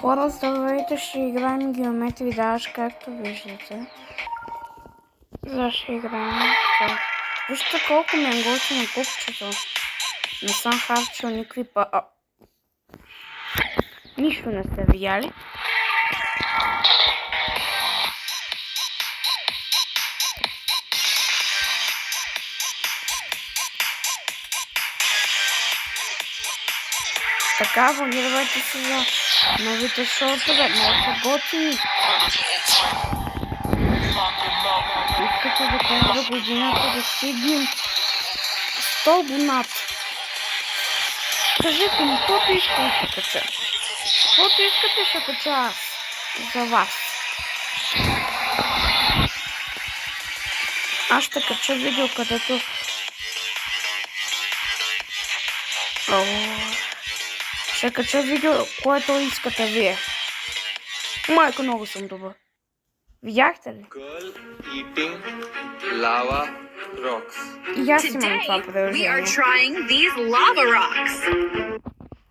Хора, здравейте, ще играем Geometry Dash, както виждате. Сега ще играем. Вижте колко ми е готино купчето. Не съм харчил никакви Нищо не сте видяли. Така, абонирайте се за новите шортове, много са готини. Искате до края на годината да стигнем 100 абоната. Кажете ми, каквото искате ще кача. Каквото искате ще кача аз за вас. Аз ще кача видео, където... Ще кача видео, което искате вие. Майко, много съм добър. Видяхте ли? И аз имам това приложение.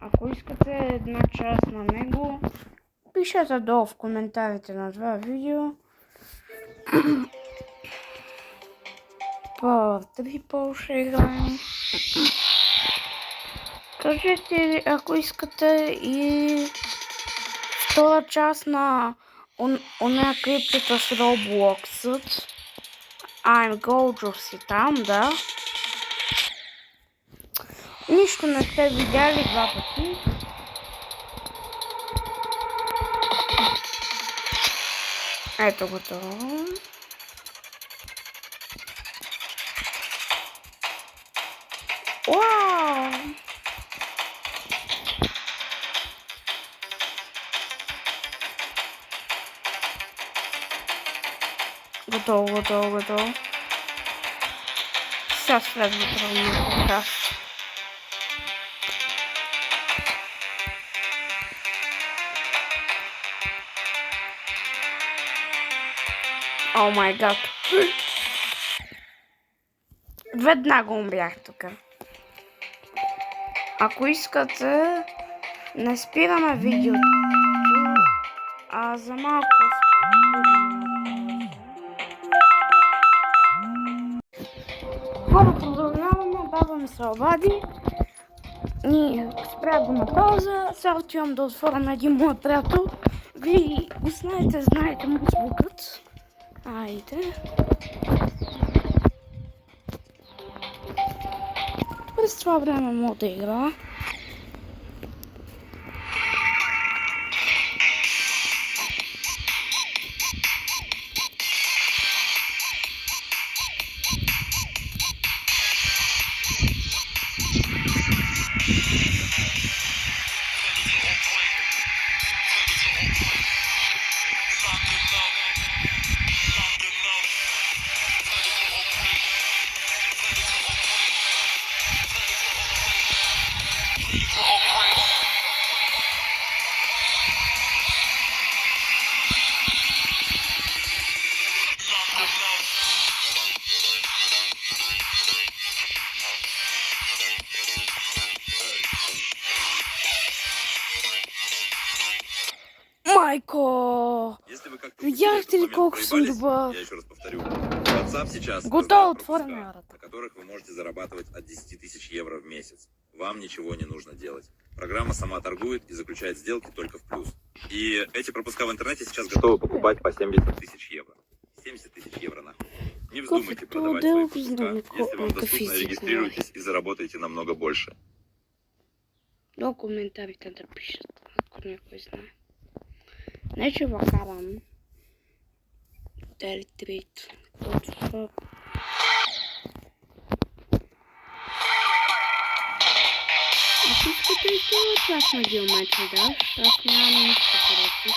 Ако искате една част на него, пишете долу в коментарите на това видео. Трипъл ще играем. Кажете, ако искате и втора част на оная криптата с Roblox. I'm Gorgeous и там, да. Нищо не сте видяли два пъти. Ето готово. Вау! Готово. Сега следва трудно част. О май гад. Веднага умрях тук. Ако искате, не спираме видеото, а за малко хора, продължаваме, баба ми се обади. Ние спря го на пауза, сега отивам да отворя един мой приятел. Вие го знаете му звукът. Айде. През това време мога да игра. Майко! Видяхте ли колко съм добър? Я еще раз повторю. WhatsApp сейчас готов отворена, на которых вы можете зарабатывать от 10 тысяч евро в месяц. Вам ничего не нужно делать. Программа сама торгует и заключает сделки только в плюс. И эти пропуска в интернете сейчас готовы покупать по 70 тысяч евро. 70 тысяч евро нахуй. Не вздумайте продавать свои пропуска. Если вам доступно, регистрируйтесь и заработаете намного больше. До коментарите да пишат, ако някой знае. Значи вакарам. Телетрит. Фотошоп. Ако искате и това част на Geometry Dash, аз нямам нищо против.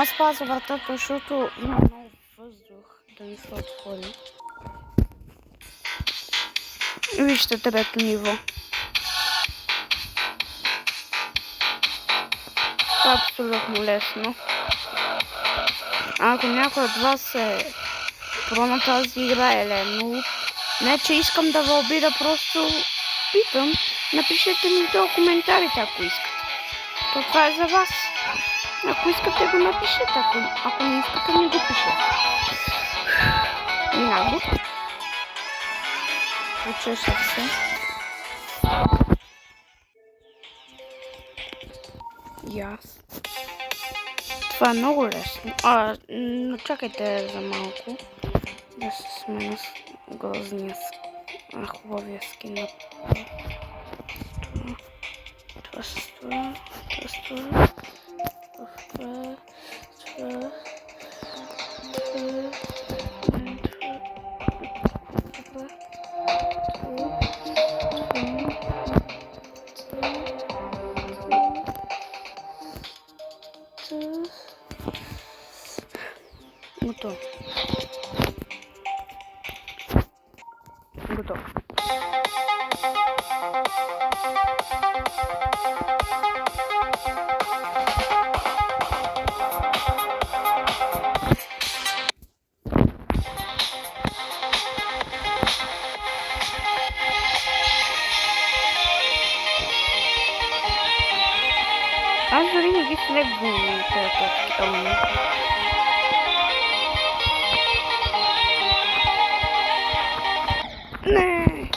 Аз пазя вратата, защото има много въздух да ми се отвори. Вижте трето ниво. Това е абсолютно лесно. Ако някой от вас е про на тази игра или но не че искам да ви обида, просто питам, напишете ми долу коментарите, ако искате. То това е за вас. Ако искате го напишете, ако не искате не го пишете. Минах го. Почесах се. Яс. Това е много лесно. Но чакайте за малко. Да се смена с грозния хубавия скин. Това с това. Това с това. Готово. Готово. Аз дори не ги следвам тези точки там. Не.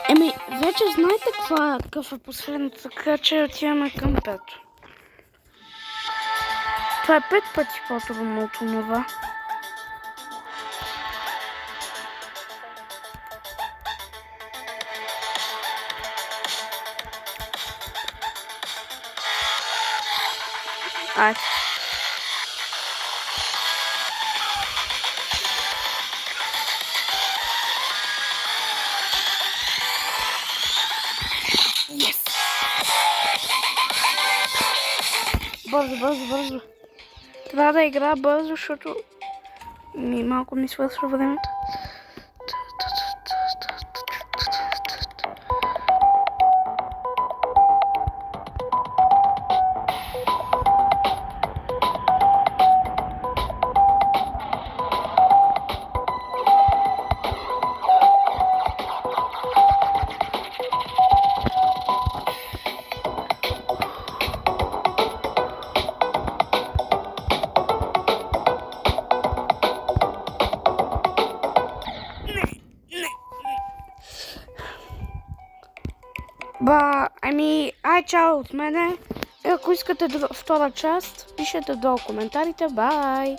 Еми, вече знаете какъв е последното, така че отиваме към пето. Това е 5 пъти по-трудно от това. Айде. Yes! Бързо. Трябва да играя бързо, защото малко ми свършва времето. Ай, чао от мене. Ако искате втора част, пишете долу коментарите. Бай!